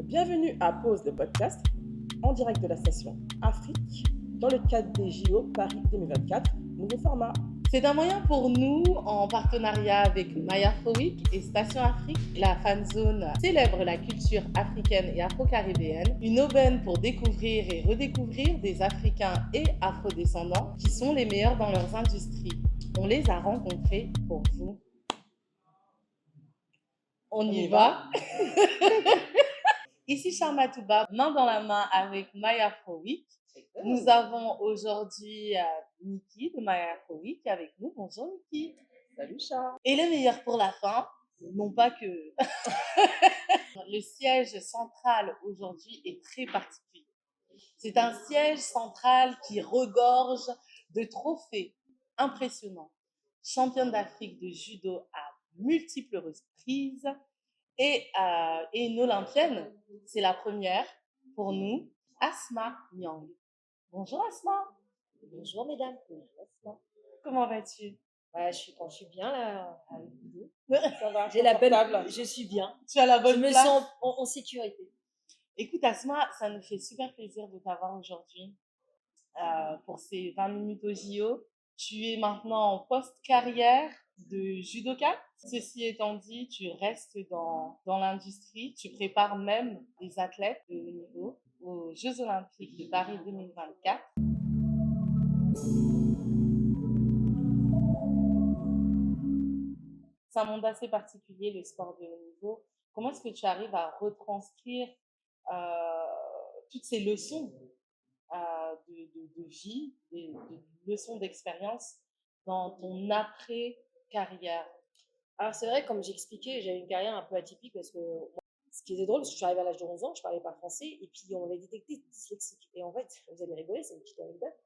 Bienvenue à Pause le podcast, en direct de la station Afrique, dans le cadre des JO Paris 2024, nouveau format. C'est un moyen pour nous, en partenariat avec Maya Week et Station Afrique, la fan zone célèbre la culture africaine et afro-caribéenne, une aubaine pour découvrir et redécouvrir des Africains et afro-descendants qui sont les meilleurs dans leurs industries. On les a rencontrés pour vous. On y va. Ici Sharma Touba, main dans la main avec Maya Week. Nous avons aujourd'hui Niki de Maya Week avec nous. Bonjour Niki. Salut Char. Et le meilleur pour la fin, non pas que... Le siège central aujourd'hui est très particulier. C'est un siège central qui regorge de trophées impressionnants. Championne d'Afrique de judo à multiples reprises et une olympienne. C'est la première pour nous, Asma Nyang. Bonjour Asma. Bonjour mesdames. Comment vas-tu? Ouais, je suis bien là avec vous deux. Ça va, J'ai la bonne, confortable. je suis bien. Tu as la Je bonne me place? sens en sécurité. Écoute Asma, ça nous fait super plaisir de t'avoir aujourd'hui pour ces 20 minutes au JO. Tu es maintenant en post-carrière de judoka. Ceci étant dit, tu restes dans l'industrie. Tu prépares même des athlètes de haut niveau aux Jeux Olympiques de Paris 2024. C'est un monde assez particulier, le sport de haut niveau. Comment est-ce que tu arrives à retranscrire toutes ces leçons de vie, des leçons d'expérience dans ton après-carrière? Alors c'est vrai, comme j'expliquais, j'ai une carrière un peu atypique parce que ce qui était drôle, c'est que je suis arrivée à l'âge de 11 ans, je parlais pas français et puis on m'avait détecté dyslexique. Et en fait, vous allez rigoler, c'est une petite anecdote.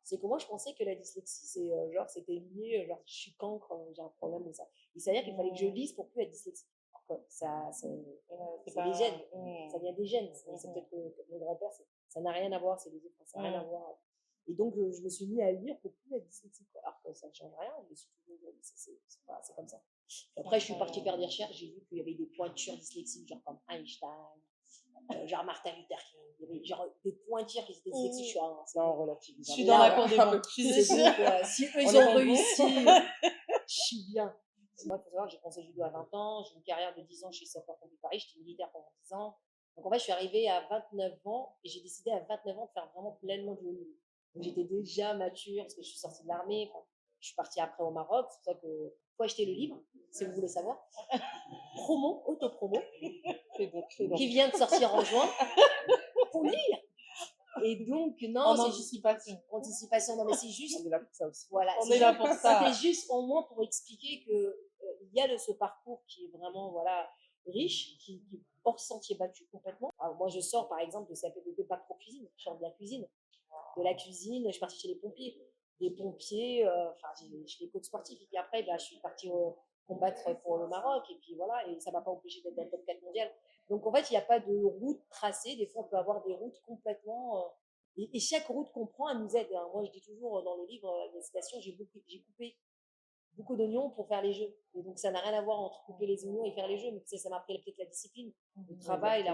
C'est que moi, je pensais que la dyslexie, c'est genre, c'était lié, genre, je suis cancre, j'ai un problème de ça. Et c'est-à-dire qu'il fallait que je lise pour plus être dyslexique. Alors que ça, c'est des gènes, ça vient des gènes. C'est peut-être que mon grand-père, ça n'a rien à voir, c'est des effets, ça n'a rien à voir. Et donc, je me suis mis à lire pour plus être dyslexique. Alors que ça ne change rien, je suis toujours, c'est comme ça. Et après, je suis partie faire des recherches, j'ai vu qu'il y avait des pointures dyslexiques, genre comme Einstein, genre Martin Luther King, il y avait genre des pointures qui étaient dyslexiques. Je suis Non, relativement. Je suis dans la cour des bons. Si eux, ils ont réussi, je suis bien. Moi, il faut savoir que j'ai commencé le judo à 20 ans, j'ai une carrière de 10 ans chez Sapeurs-Pompiers Paris, j'étais militaire pendant 10 ans. Donc en fait, je suis arrivée à 29 ans et j'ai décidé à 29 ans de faire vraiment pleinement du haut niveau. Donc j'étais déjà mature parce que je suis sortie de l'armée, enfin, je suis partie après au Maroc, c'est pour ça que faut acheter le livre, si vous voulez savoir. Promo, autopromo, qui vient de sortir en juin. Faut lire. Et donc, non, En c'est anticipation. Anticipation, non, mais c'est juste. On est là pour ça aussi. Voilà, On est là pour ça. c'était juste au moins pour expliquer que il y a ce parcours qui est vraiment voilà riche, qui est hors sentier battu complètement. Alors, moi, je sors par exemple de CAPBP pas pro cuisine, je sors de la cuisine. De la cuisine, je suis partie chez les pompiers. Des pompiers, enfin, je fais coach sportif. Et puis après, bah, je suis partie combattre pour le Maroc. Et puis voilà, et ça m'a pas empêché d'être dans le top 4 mondial. Donc en fait, il n'y a pas de route tracée. Des fois, on peut avoir des routes complètement. Et chaque route qu'on prend, elle nous aide. Hein. Moi, je dis toujours dans le livre, la citation, j'ai coupé beaucoup d'oignons pour faire les jeux. Et donc, ça n'a rien à voir entre couper les oignons et faire les jeux. Mais ça m'a appris peut-être la discipline, le travail, la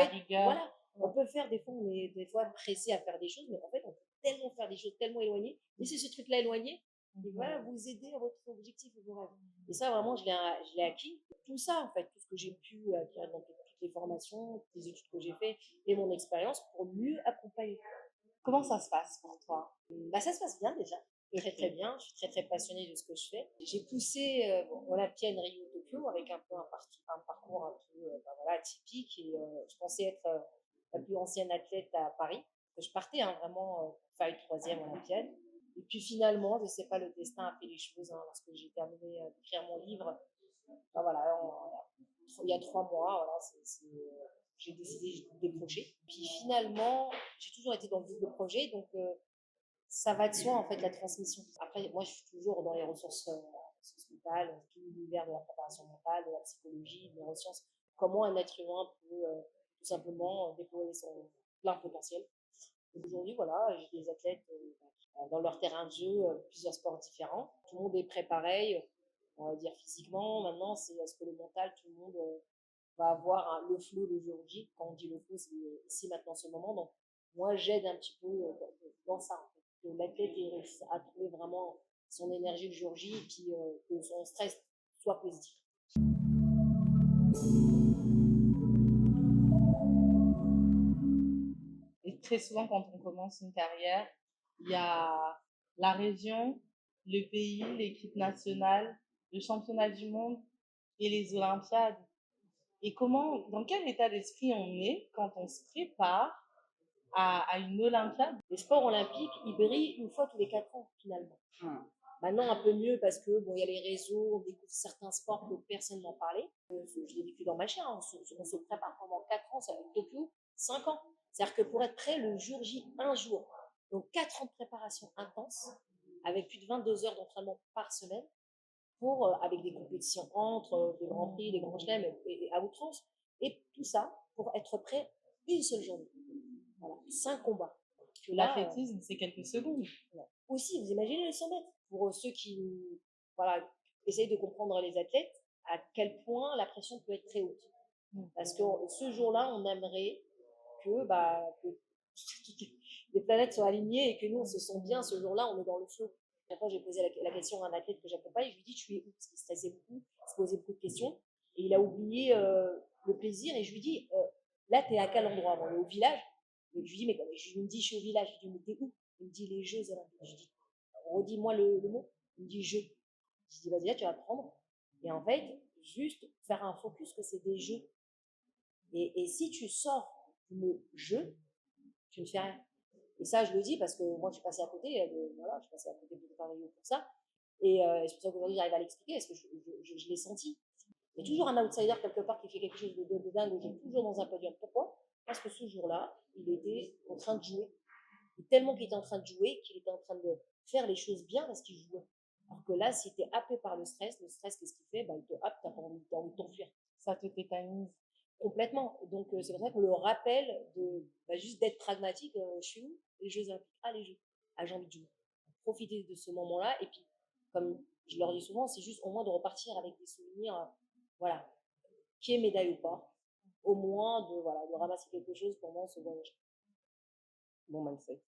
rigueur. Voilà. On peut faire, des fois, on est des fois pressé à faire des choses, mais en fait, on peut tellement faire des choses tellement éloignées. Mais c'est ce truc-là éloigné qui va vous aider à votre objectif et vos rêves. Et ça, vraiment, je l'ai acquis. Tout ça, en fait, tout ce que j'ai pu acquérir dans toutes les formations, toutes les études que j'ai faites et mon expérience pour mieux accompagner. Comment ça se passe pour toi? Bah, ça se passe bien déjà. Très très bien, je suis très très passionnée de ce que je fais. J'ai poussé Olympienne Rio Tokyo avec un peu un parcours un peu voilà, atypique et je pensais être la plus ancienne athlète à Paris. Je partais vraiment pour faire une troisième olympienne. Et puis finalement, je ne sais pas, le destin a fait les choses. Hein, lorsque j'ai terminé d'écrire mon livre, ben voilà, il y a 3 mois, voilà, j'ai décidé de décrocher. Puis finalement, j'ai toujours été dans le double projet, donc ça va de soi en fait la transmission. Après, moi je suis toujours dans les ressources mentales, tout l'univers de la préparation mentale, de la psychologie, des neurosciences. Comment un être humain peut tout simplement déployer son plein potentiel. Et aujourd'hui, voilà, j'ai des athlètes dans leur terrain de jeu, plusieurs sports différents. Tout le monde est prêt pareil, on va dire physiquement. Maintenant, c'est est-ce que le mental, tout le monde va avoir le flow le jour J. Quand on dit le flow, c'est ici, maintenant, ce moment. Donc, moi, j'aide un petit peu dans ça, en fait, que l'athlète réussisse à trouver vraiment son énergie le jour J et puis que son stress soit positif. Et très souvent, quand on commence une carrière, il y a la région, le pays, l'équipe nationale, le championnat du monde et les Olympiades. Et dans quel état d'esprit on est quand on se prépare à une Olympiade? Les sports olympiques, ils brillent une fois tous les 4 ans, finalement. Maintenant, un peu mieux parce que bon, il y a les réseaux, on découvre certains sports que personne n'en parlait. Je l'ai vécu dans ma chair, on se prépare pendant 4 ans, ça va être Tokyo, 5 ans. C'est-à-dire que pour être prêt le jour J, un jour. Donc 4 ans de préparation intense, avec plus de 22 heures d'entraînement par semaine, avec des compétitions entre, des grands prix, des grands chelems et à outrance. Et tout ça pour être prêt une seule journée. Voilà, 5 combats. L'athlétisme, c'est quelques secondes. Aussi, vous imaginez les 100 mètres. Pour ceux qui voilà, essayent de comprendre les athlètes, à quel point la pression peut être très haute. Parce que ce jour-là, on aimerait que les planètes soient alignées et que nous, on se sent bien ce jour-là, on est dans le flow. Après, j'ai posé la question à un athlète que j'accompagne, je lui dis, tu es où? Parce qu'il stressait beaucoup, il se posait beaucoup de questions, et il a oublié le plaisir, et je lui dis, là, tu es à quel endroit? On est au village. Et je lui dis, mais il me dit, je suis au village. Je lui dis, mais t'es où? Il me dit, les Jeux olympiques. Je lui dis, redis-moi le mot. Il me dit, jeux. Je dis, vas-y, là, tu vas prendre. Et en fait, juste faire un focus que c'est des jeux. Et si tu sors du mot jeu, tu ne fais rien. Et ça, je le dis parce que moi, je suis passée à côté, voilà, je suis passée à côté de Paris pour ça. Et c'est pour ça qu'aujourd'hui, j'arrive à l'expliquer, parce que je l'ai senti. Il y a toujours un outsider quelque part qui fait quelque chose de dingue, qui est toujours dans un podium. Pourquoi? Parce que ce jour-là, il était en train de jouer. Et tellement qu'il était en train de jouer, qu'il était en train de faire les choses bien parce qu'il jouait. Alors que là, si tu es happé par le stress, qu'est-ce qu'il fait? Il te happe, tu as envie de t'enfuir. Ça te tétanise. Complètement. Donc, c'est pour ça qu'on le rappelle juste d'être pragmatique. Je suis où? Les Jeux Olympiques. Ah, les Jeux. Ah, j'ai envie de jouer. Profiter de ce moment-là. Et puis, comme je leur dis souvent, c'est juste au moins de repartir avec des souvenirs, voilà, qui est médaille ou pas. Au moins de ramasser quelque chose pendant ce voyage. Bon mindset.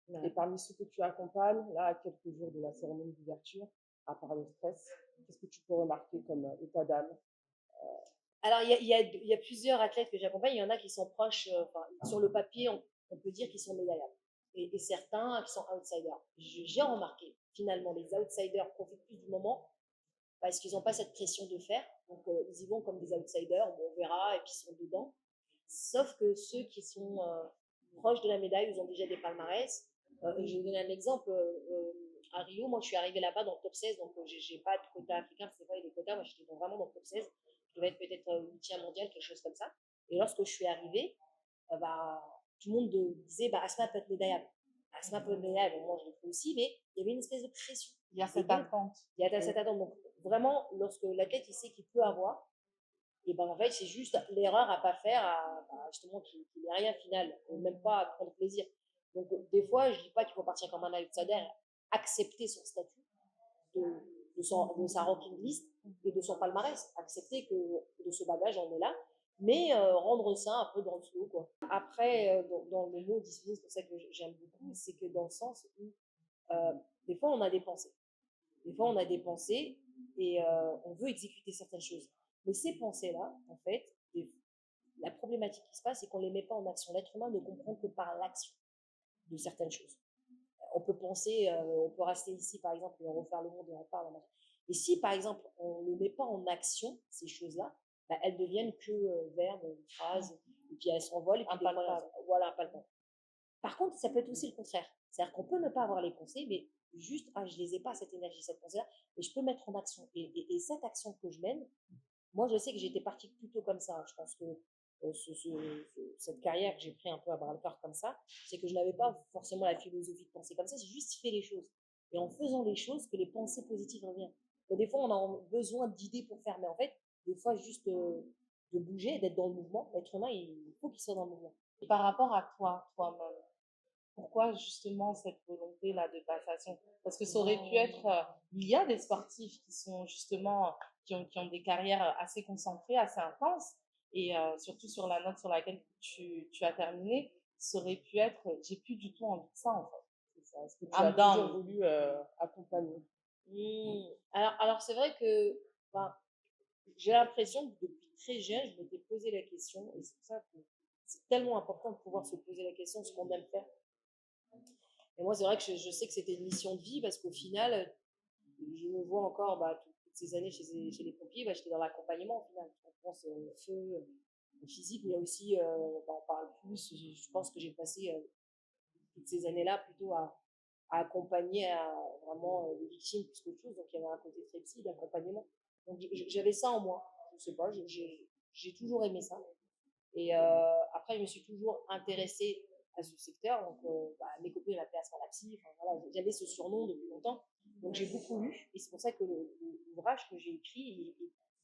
Voilà. Et parmi ceux que tu accompagnes, là, à quelques jours de la cérémonie d'ouverture, à part le stress, qu'est-ce que tu peux remarquer comme état d'âme? Alors, il y a plusieurs athlètes que j'accompagne. Il y en a qui sont proches, sur le papier, on peut dire qu'ils sont médaillables. Et certains qui sont outsiders. J'ai remarqué, finalement, les outsiders profitent plus du moment parce qu'ils n'ont pas cette pression de faire. Donc, ils y vont comme des outsiders, on verra, et puis ils sont dedans. Sauf que ceux qui sont proches de la médaille, ils ont déjà des palmarès. Je vais donner un exemple. À Rio, moi, je suis arrivée là-bas dans le top 16, donc j'ai pas de quota africain, c'est pas des quotas. Moi, j'étais vraiment dans le top 16. Je devais être peut-être 8e mondial, quelque chose comme ça. Et lorsque je suis arrivée, tout le monde disait Asma peut être médaillable. Asma peut être médaillable. Moi, je l'ai fait aussi, mais il y avait une espèce de pression. Il y a cette attente. Il y a cette attente. Donc, vraiment, lorsque l'athlète il sait qu'il peut avoir, et en fait, c'est juste l'erreur à pas faire, justement, qu'il n'ait rien final, même pas à prendre plaisir. Donc, des fois, je dis pas qu'il faut partir comme un outsider, accepter son statut de sa ranking list et de son palmarès, accepter que de ce bagage, on est là, mais rendre ça un peu dans le flow, quoi. Après, dans le mot discipline, c'est pour ça que j'aime beaucoup, c'est que dans le sens où, des fois, on a des pensées. Des fois, on a des pensées et on veut exécuter certaines choses. Mais ces pensées-là, en fait, la problématique qui se passe, c'est qu'on ne les met pas en action. L'être humain ne comprend que par l'action de certaines choses. On peut penser, on peut rester ici, par exemple, et refaire le monde et en parler. Et si, par exemple, on ne met pas en action ces choses-là, elles deviennent que verbes, phrases, et puis elles s'envolent. Et puis voilà, impalpables. Par contre, ça peut être aussi le contraire. C'est-à-dire qu'on peut ne pas avoir les pensées, mais juste, je les ai pas, cette énergie, cette pensée-là, mais je peux mettre en action. Et cette action que je mène, moi, je sais que j'étais partie plutôt comme ça. Je pense que cette carrière que j'ai pris un peu à bras-le-corps comme ça, c'est que je n'avais pas forcément la philosophie de penser comme ça, j'ai juste fait les choses. Et en faisant les choses, que les pensées positives reviennent. Donc, des fois, on a besoin d'idées pour faire, mais en fait, des fois, juste de bouger, d'être dans le mouvement. L'être humain, il faut qu'il soit dans le mouvement. Et par rapport à toi-même, pourquoi justement cette volonté-là de passation? Parce que ça aurait pu être, il y a des sportifs qui sont justement, qui ont des carrières assez concentrées, assez intenses, Et surtout sur la note sur laquelle tu as terminé, ça aurait pu être, j'ai plus du tout envie de ça en fait. C'est ça. Est-ce que tu I'm as toujours done. voulu accompagner? Alors c'est vrai que ben, j'ai l'impression que depuis très jeune, je m'étais posé la question, et c'est pour ça que c'est tellement important de pouvoir se poser la question de ce qu'on aime faire. Et moi, c'est vrai que je sais que c'était une mission de vie parce qu'au final, je me vois encore toutes ces années chez les pompiers, j'étais dans l'accompagnement au final. On pense feu, physique, mais aussi, on parle plus. Je pense que j'ai passé toutes ces années-là plutôt à accompagner vraiment les victimes plus qu'autre chose. Donc il y avait un côté très psy d'accompagnement. Donc j'avais ça en moi. Je sais pas, j'ai toujours aimé ça. Et après, je me suis toujours intéressée à ce secteur. Donc mes copines m'appelaient Asma la psy. Enfin, voilà, j'avais ce surnom depuis longtemps. Donc j'ai beaucoup lu. Et c'est pour ça que l'ouvrage que j'ai écrit est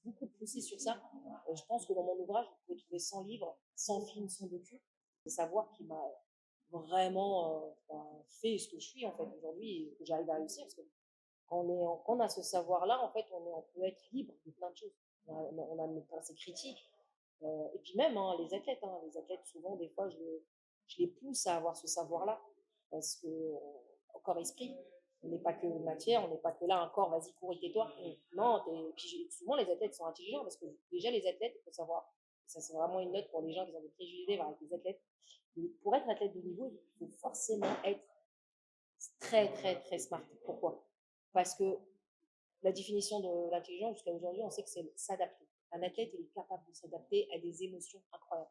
beaucoup poussé sur ça. Je pense que dans mon ouvrage, vous pouvez trouver 100 livres, 100 films, 100 docus. C'est savoir qui m'a vraiment fait ce que je suis en fait aujourd'hui et que j'arrive à réussir. Parce que quand on a ce savoir-là, en fait, on peut être libre de plein de choses. On a une pensée critique. Et puis même les athlètes souvent, des fois, je les pousse à avoir ce savoir-là. Parce que corps-esprit, on n'est pas que matière, on n'est pas que là, un corps, vas-y, cours et tais-toi. Non, puis souvent, les athlètes sont intelligents parce que déjà, les athlètes, il faut savoir, ça c'est vraiment une note pour les gens qui ont des préjugés avec les athlètes. Mais pour être athlète de niveau, il faut forcément être très, très, très smart. Pourquoi? Parce que la définition de l'intelligence jusqu'à aujourd'hui, on sait que c'est s'adapter. Un athlète, il est capable de s'adapter à des émotions incroyables.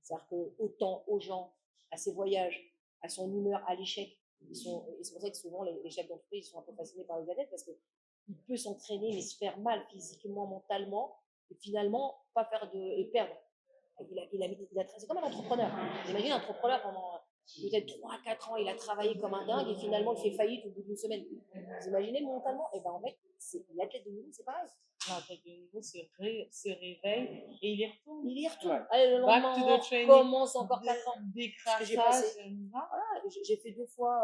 C'est-à-dire que autant aux gens, à ses voyages, à son humeur, à l'échec, et c'est pour ça que souvent les chefs d'entreprise sont un peu fascinés par les athlètes parce qu'il peut s'entraîner mais se faire mal physiquement, mentalement, et finalement pas faire et perdre. C'est comme un entrepreneur. J'imagine un entrepreneur pendant peut-être 3 à 4 ans, il a travaillé comme un dingue et finalement il fait faillite au bout d'une semaine. Vous imaginez mentalement? Et ben en fait, l'athlète de niveau, c'est pareil. L'athlète de niveau se réveille et il y retourne. Il y retourne. Ouais. Allez, le Back lendemain, to on the training. commence encore 4 ans. Décrassage. J'ai fait 2 fois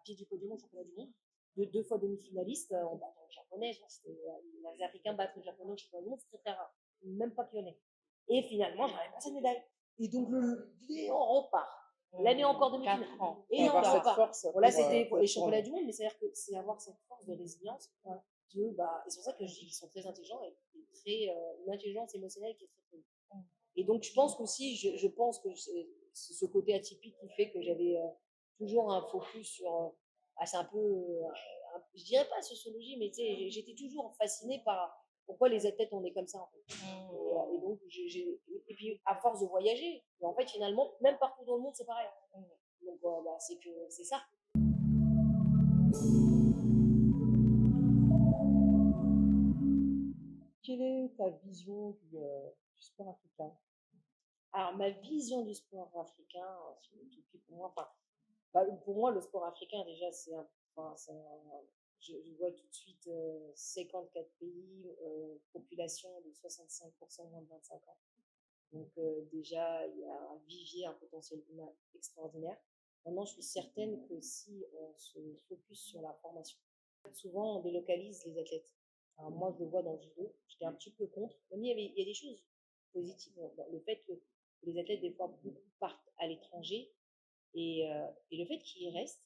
pied du podium au championnat du monde. Deux fois demi-finaliste en battant le japonais. Les Africains battent le japonais au championnat du monde, c'est très rare. Même pas lyonnais. Et finalement, j'avais pas cette médaille. Et donc, on repart. L'année encore demi-finale. Et on avoir cette repart. force. Bon, là, c'était pour les championnats du monde, mais c'est-à-dire que c'est avoir cette force de résilience. Et c'est pour ça que je dis qu'ils sont très intelligents et très, une intelligence émotionnelle qui est très très. Et donc, je pense qu'aussi, je pense que c'est ce côté atypique qui fait que j'avais toujours un focus sur. C'est un peu. Je dirais pas sociologie, mais tu sais, j'étais toujours fascinée par pourquoi les athlètes on est comme ça en fait. Et donc, et puis à force de voyager, en fait, finalement, même partout dans le monde, c'est pareil. Donc, c'est ça. Quelle est ta vision du sport africain? Alors, ma vision du sport africain, pour moi, le sport africain, déjà, je vois tout de suite 54 pays, population de 65% moins de 25 ans. Donc, déjà, il y a un vivier, un potentiel humain extraordinaire. Maintenant, je suis certaine que si on se focus sur la formation, souvent on délocalise les athlètes. Alors, moi, je le vois dans le judo, j'étais un petit peu contre. Même il y a des choses positives. Le fait que les athlètes, des fois, beaucoup partent à l'étranger et le fait qu'ils y restent,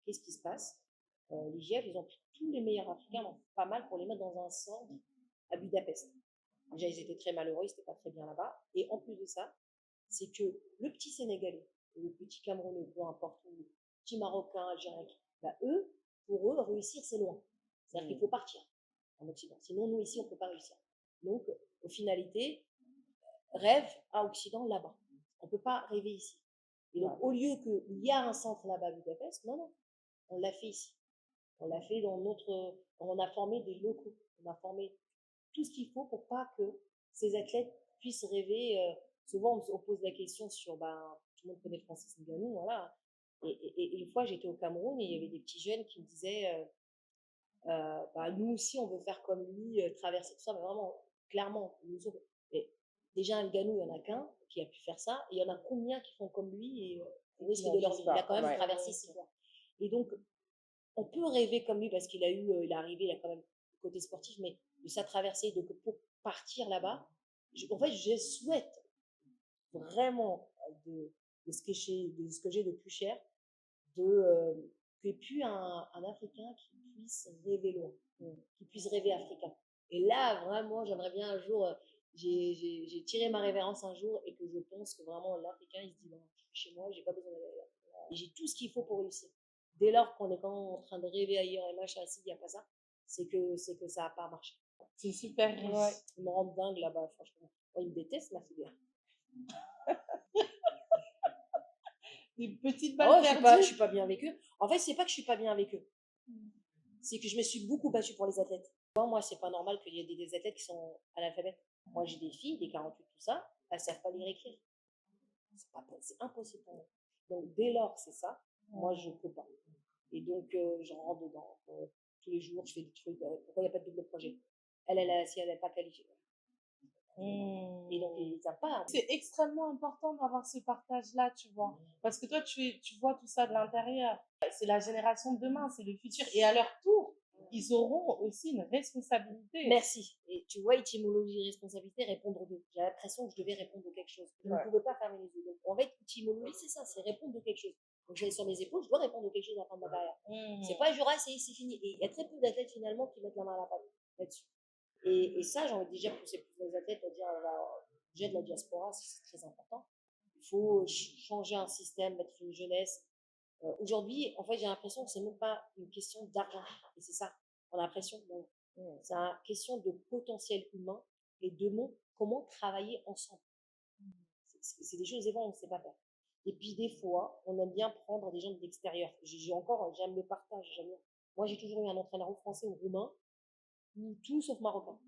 qu'est-ce qui se passe? L'IGF, ils ont pris tous les meilleurs Africains, donc pas mal, pour les mettre dans un centre à Budapest. Déjà, ils étaient très malheureux, ils n'étaient pas très bien là-bas. Et en plus de ça, c'est que le petit Sénégalais, le petit Camerounais, peu importe, le petit Marocain, Algérien, pour eux, réussir, c'est loin. C'est-à-dire qu'il faut partir en Occident. Sinon, nous, ici, on ne peut pas réussir. Donc, aux finalités, rêve à Occident là-bas. On ne peut pas rêver ici. Et donc, au lieu qu'il y a un centre là-bas à Budapest, non, on l'a fait ici. On l'a fait on a formé des locaux. On a formé tout ce qu'il faut pour pas que ces athlètes puissent rêver. Souvent, on pose la question sur, tout le monde connaît Francis Ngannou, voilà. Et une fois, j'étais au Cameroun et il y avait des petits jeunes qui me disaient, nous aussi, on veut faire comme lui, traverser tout ça, mais vraiment, clairement, et déjà, Ngannou, il n'y en a qu'un qui a pu faire ça, et il y en a combien qui font comme lui et au risque de leur vie. Il a quand même traversé 6 fois. Et donc, on peut rêver comme lui parce qu'il est arrivé, il a quand même le côté sportif, mais de sa traversée, pour partir là-bas, En fait, je souhaite vraiment de ce que j'ai de plus cher, qu'il n'y ait plus un Africain qui puisse rêver loin, qui puisse rêver africain. Et là, vraiment, j'aimerais bien un jour, j'ai tiré ma révérence un jour et que je pense que vraiment l'Africain, il se dit, bon, je suis chez moi, j'ai pas besoin d'aller ailleurs. Et j'ai tout ce qu'il faut pour réussir. Dès lors qu'on est quand même en train de rêver ailleurs et machin, s'il n'y a pas ça, c'est que ça n'a pas marché. C'est super riche. Ouais, ils me rendent dingue là-bas, franchement. Ils me détestent, ma fille. Des petites Oh, balles je perdues. suis pas bien avec eux. En fait, c'est pas que je suis pas bien avec eux. C'est que je me suis beaucoup battue pour les athlètes. Moi, c'est pas normal qu'il y ait des athlètes qui sont analphabètes. Moi, j'ai des filles, des 48, tout ça, elles savent pas lire et écrire. C'est impossible pour moi. Donc, dès lors que c'est ça, moi, je peux pas. Et donc, j'en rentre dedans. Tous les jours, je fais des trucs. Pourquoi il n'y a pas de double projet? Si elle n'est pas qualifiée. Et donc, ils savent pas. C'est extrêmement important d'avoir ce partage-là, tu vois. Parce que toi, tu vois tout ça de l'intérieur. C'est la génération de demain, c'est le futur. Et à leur tour, ils auront aussi une responsabilité. Merci. Et tu vois, étymologie, responsabilité, répondre aux deux. J'ai l'impression que je devais répondre de quelque chose. Je ne pouvais pas fermer les yeux. Donc, en fait, étymologie, c'est ça, c'est répondre de quelque chose. Donc, j'ai sur mes épaules, je dois répondre de quelque chose à la fin de ma carrière. C'est pas genre, c'est fini. Et il y a très peu d'athlètes finalement qui mettent la main à la pâte là-dessus. Et ça, j'ai envie déjà pousser plus les athlètes à dire, déjà de la diaspora, c'est très important. Il faut changer un système, mettre une jeunesse. Aujourd'hui, en fait, j'ai l'impression que c'est même pas une question d'argent. Et c'est ça. On a l'impression. C'est une question de potentiel humain et de comment travailler ensemble. C'est des choses évidentes, on ne sait pas faire. Et puis des fois, on aime bien prendre des gens de l'extérieur. J'aime le partage. Moi, j'ai toujours eu un entraîneur ou français ou roumain, ou tout sauf marocain.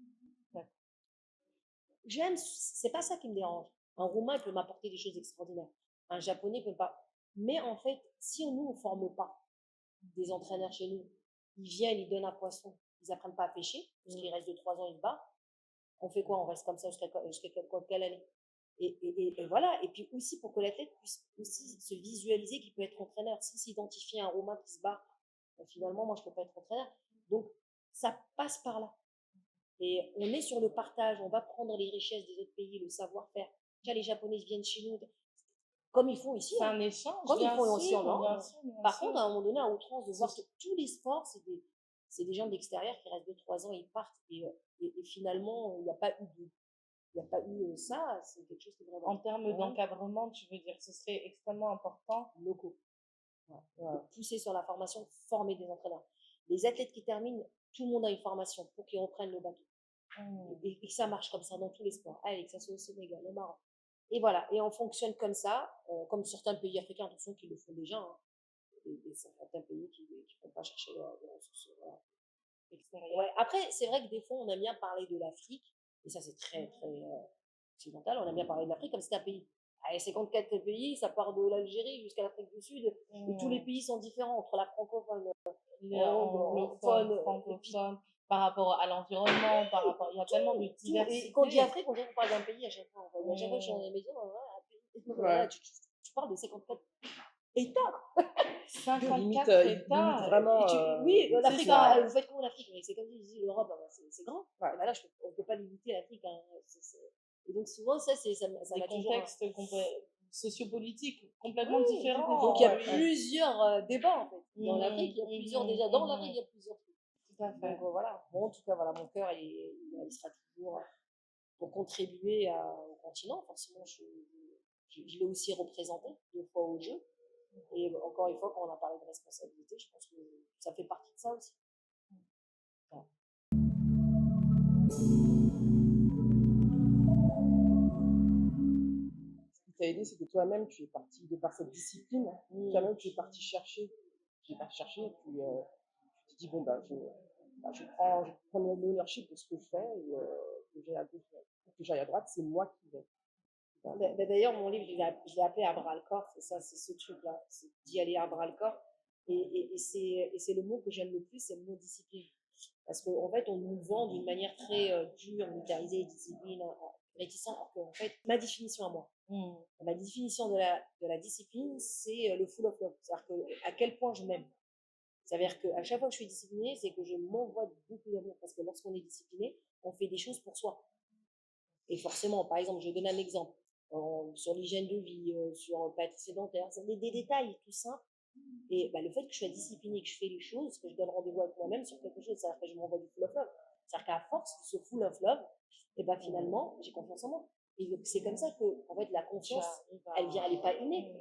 C'est pas ça qui me dérange. Un roumain, il peut m'apporter des choses extraordinaires. Un japonais peut pas. Mais en fait, si nous, on ne forme pas des entraîneurs chez nous, ils viennent, ils donnent un poisson, ils apprennent pas à pêcher, parce qu'il reste 2-3 ans, ils se battent. On fait quoi? On reste comme ça jusqu'à quelle année? Et voilà. Et puis aussi pour que l'athlète puisse aussi se visualiser qu'il peut être entraîneur. S'il s'identifie à un Roumain qui se bat, finalement, moi, je peux pas être entraîneur. Donc, ça passe par là. Et on est sur le partage, on va prendre les richesses des autres pays, le savoir-faire. Déjà, les Japonais viennent chez nous, comme ils font ici. C'est un échange, comme ils font bien aussi sûr, en Europe. bien sûr, bien Par sûr. contre, à un moment donné, à outrance, de voir que tous les sports, c'est des gens de l'extérieur qui restent 2-3 ans, ils partent. Et finalement, il n'y a pas eu ça, c'est quelque chose qui est vraiment. En termes d'encadrement, tu veux dire, ce serait extrêmement important. Locaux. De pousser sur la formation, former des entraîneurs. Les athlètes qui terminent, tout le monde a une formation pour qu'ils reprennent le bateau. Et que ça marche comme ça dans tous les sports. Allez, que ça soit au Sénégal, au Maroc. Et voilà, et on fonctionne comme ça, comme certains pays africains, attention, qui le font déjà. Et certains pays qui ne vont pas chercher les ressources extérieures. Ouais. Après, c'est vrai que des fois, on aime bien parler de l'Afrique, et ça, c'est très, très occidental. On aime bien parler de l'Afrique comme c'est un pays. Allez, 54 pays, ça part de l'Algérie jusqu'à l'Afrique du Sud, et tous les pays sont différents entre la francophone, anglophone, francophone, par rapport à l'environnement, par rapport, il y a tellement de diversité. Et quand on dit Afrique, on dirait qu'on parle d'un pays à chaque fois. À chaque fois que je suis dans les maisons, voilà, tu parles de 54 États. 54 États. Vraiment. Oui, l'Afrique, vous faites comment l'Afrique? C'est comme si l'Europe, c'est grand. Ouais. Et ben là, on ne peut pas limiter l'Afrique. Hein. Et donc souvent, ça des contextes sociopolitiques complètement différents. Donc il y a plusieurs débats en fait. Dans l'Afrique, il y a plusieurs déjà. Dans l'Afrique, il y a plusieurs trucs. Tout à fait. Donc voilà. Bon, en tout cas, voilà, mon cœur, il sera toujours pour contribuer au continent. Forcément, je l'ai aussi représenté 2 fois au jeu. Et encore une fois, quand on a parlé de responsabilité, je pense que ça fait partie de ça aussi. Voilà. Ce qui t'a aidé, c'est que toi-même, tu es parti, de par cette discipline, toi-même, tu es parti chercher. Tu es parti chercher, et puis tu te dis, bon, je prends l'ownership de ce que je fais, et que j'aille à droite, c'est moi qui vais. D'ailleurs, mon livre, je l'ai appelé à bras le corps, c'est ça, c'est ce truc-là, c'est d'y aller à bras le corps. Et c'est le mot que j'aime le plus, c'est le mot discipline. Parce qu'en fait, on nous vend d'une manière très dure, militarisée, discipline, réticent, alors qu'en fait, ma définition à moi, ma définition de la discipline, c'est le full of love. C'est-à-dire à quel point je m'aime. C'est-à-dire qu'à chaque fois que je suis disciplinée, c'est que je m'envoie beaucoup d'amour. Parce que lorsqu'on est discipliné, on fait des choses pour soi. Et forcément, par exemple, je donne un exemple sur l'hygiène de vie, sur pas être sédentaire, c'est des détails tout simples. Et bah, le fait que je sois disciplinée, que je fais les choses, que je donne rendez-vous avec moi-même sur quelque chose, c'est-à-dire que je m'envoie du full of love. C'est-à-dire qu'à force de ce full of love, et bah, finalement, j'ai confiance en moi. Et c'est comme ça que, en fait, la confiance, elle vient, elle n'est pas innée.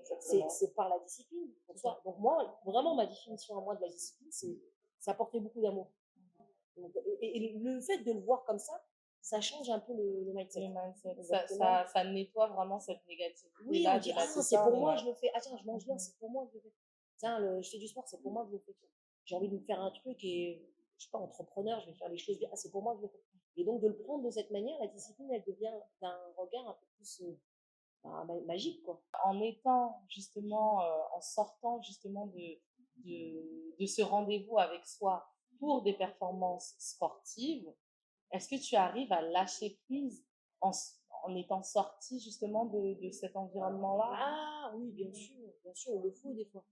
C'est par la discipline. Pour ça. Donc moi, vraiment, ma définition à moi de la discipline, c'est apporter beaucoup d'amour. Donc, et le fait de le voir comme ça change un peu le mindset. Le mindset. Ça nettoie vraiment cette négativité. Oui, on dit, ah, c'est pour moi, je le fais. Ah, tiens, je mange bien, c'est pour moi que je le fais. Tiens, je fais du sport, c'est pour moi que je le fais. J'ai envie de me faire un truc et, je sais pas, entrepreneur, je vais faire les choses bien. Ah, c'est pour moi que je le fais. Et donc, de le prendre de cette manière, la discipline, elle devient d'un regard un peu plus magique, quoi. En étant justement, en sortant justement de ce rendez-vous avec soi pour des performances sportives, est-ce que tu arrives à lâcher prise en étant sorti justement de cet environnement-là? Ah oui, bien sûr, il le faut des fois.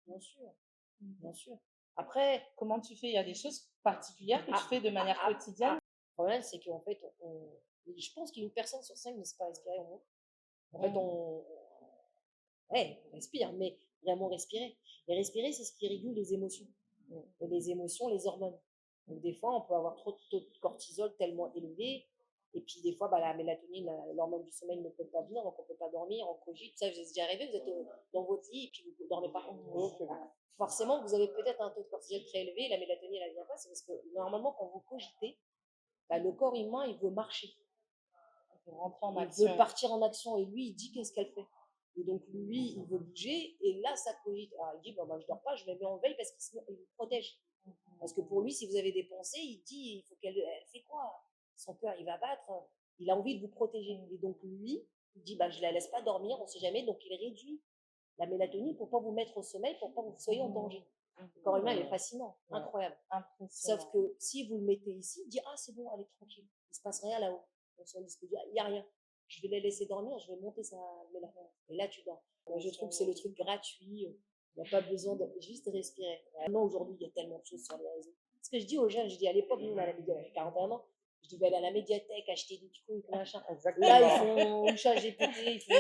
Bien sûr, bien sûr. Après, comment tu fais? Il y a des choses particulières que tu fais de manière quotidienne? Le problème, c'est qu'en fait, je pense qu'une personne sur 5 ne sait pas respirer au moins. En fait, on respire, mais vraiment respirer. Et respirer, c'est ce qui régule les émotions. Et les émotions, les hormones. Donc, des fois, on peut avoir trop de taux de cortisol tellement élevé. Et puis, des fois, la mélatonine, l'hormone du sommeil ne peut pas venir, donc on ne peut pas dormir, on cogite. Ça, vous êtes déjà arrivé, vous êtes dans votre lit et puis vous ne dormez pas. Forcément, vous avez peut-être un taux de cortisol très élevé, la mélatonine, elle ne vient pas. C'est parce que normalement, quand vous cogitez, le corps humain, il veut marcher. Il veut rentrer en action. Il veut partir en action. Et lui, il dit qu'est-ce qu'elle fait. Et donc, lui, il veut bouger. Et là, ça cogite. Alors, il dit, je dors pas, je me mets en veille parce qu'il vous protège. Parce que pour lui, si vous avez des pensées, il dit, il faut elle fait quoi? Son cœur, il va battre. Il a envie de vous protéger. Et donc, lui, il dit, je la laisse pas dormir, on sait jamais. Donc, il réduit la mélatonine pour pas vous mettre au sommeil, pour pas que vous soyez en danger. Le corps humain, il est fascinant, incroyable. Sauf que si vous le mettez ici, il dit, ah, c'est bon, allez, tranquille. Il se passe rien là-haut. Il n'y a rien. Je vais la laisser dormir, je vais monter sa mélatonine. Et là, tu dors. Je trouve que c'est le truc gratuit. Il n'y a pas besoin de juste respirer. Maintenant, aujourd'hui, il y a tellement de choses sur les réseaux. Ce que je dis aux jeunes, je dis à l'époque, nous, on a la médiathèque, 41 ans, je devais aller à la médiathèque, acheter des trucs, machin. Exactement. Là, ils font chat GPT,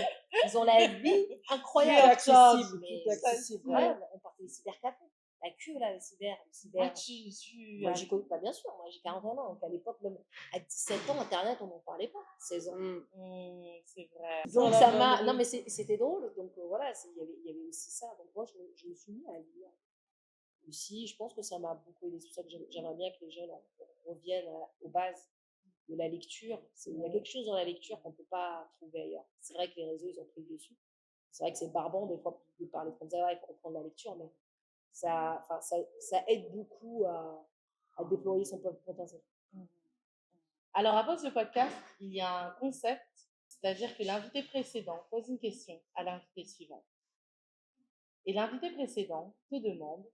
ils ont la vie incroyable. Accessible. On partait des cybercafés. La queue, là, le cyber. Moi, j'ai connu, bien sûr, moi, j'ai 41 ans. Donc, à l'époque, même à 17 ans, Internet, on n'en parlait pas. 16 ans. C'est vrai. Donc, ça m'a. Non, mais c'était drôle. Donc, voilà, il y avait aussi ça. Donc, moi, je me suis mis à lire. Aussi, je pense que ça m'a beaucoup aidé. C'est pour ça que j'aimerais bien que les jeunes reviennent aux bases de la lecture. Il y a quelque chose dans la lecture qu'on ne peut pas trouver ailleurs. C'est vrai que les réseaux, ils ont pris le dessus. C'est vrai que c'est barbant, des fois, de parler comme ça, il faut reprendre la lecture, mais ça aide beaucoup à déployer son potentiel. Alors, après ce podcast, il y a un concept, c'est-à-dire que l'invité précédent pose une question à l'invité suivant. Et l'invité précédent te demande,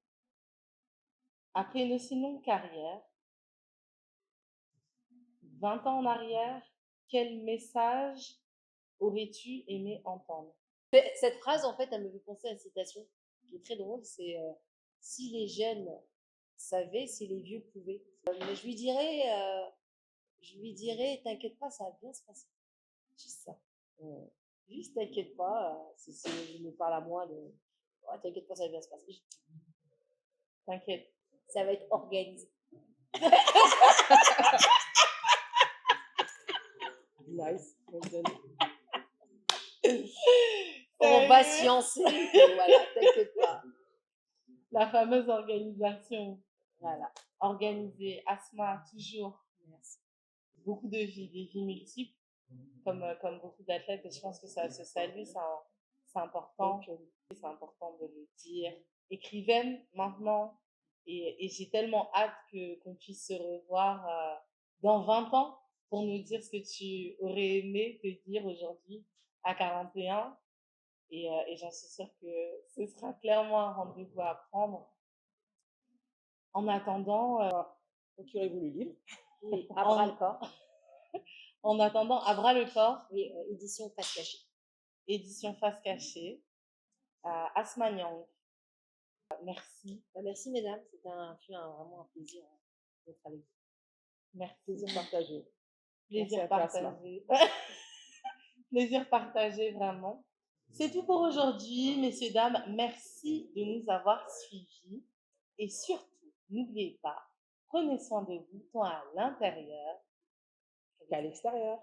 après une aussi longue carrière, 20 ans en arrière, quel message aurais-tu aimé entendre? Cette phrase, en fait, elle me fait penser à une citation qui est très drôle, c'est si les jeunes savaient, si les vieux pouvaient. Mais je lui dirais, t'inquiète pas, ça va bien se passer. Juste ça. Juste t'inquiète pas, si je me parle à moi t'inquiète pas, ça va bien se passer. T'inquiète. Ça va être organisé. Nice. On va sciencer. Voilà, t'inquiète pas. La fameuse organisation. Voilà. Organisée. Asma, toujours. Merci. Beaucoup de vies, des vies multiples, comme beaucoup d'athlètes, et je pense que ça se salue, c'est important. C'est important de le dire. Écrivaine maintenant, et j'ai tellement hâte qu'on puisse se revoir dans 20 ans pour nous dire ce que tu aurais aimé te dire aujourd'hui à 41. Et j'en suis sûre que ce sera clairement un rendez-vous à prendre. En attendant, procurez-vous le livre. Oui, à bras le corps. En attendant, à bras le corps. Oui, édition Face Cachée. Édition Face Cachée. Asma Nyang. Merci. Merci mesdames, c'était vraiment un plaisir d'être avec vous. Merci. Plaisir partagé. Merci Plaisir à toi, Asma. partagé. Plaisir partagé, vraiment. C'est tout pour aujourd'hui, messieurs, dames. Merci de nous avoir suivis. Et surtout, n'oubliez pas, prenez soin de vous, tant à l'intérieur Qu'à l'extérieur.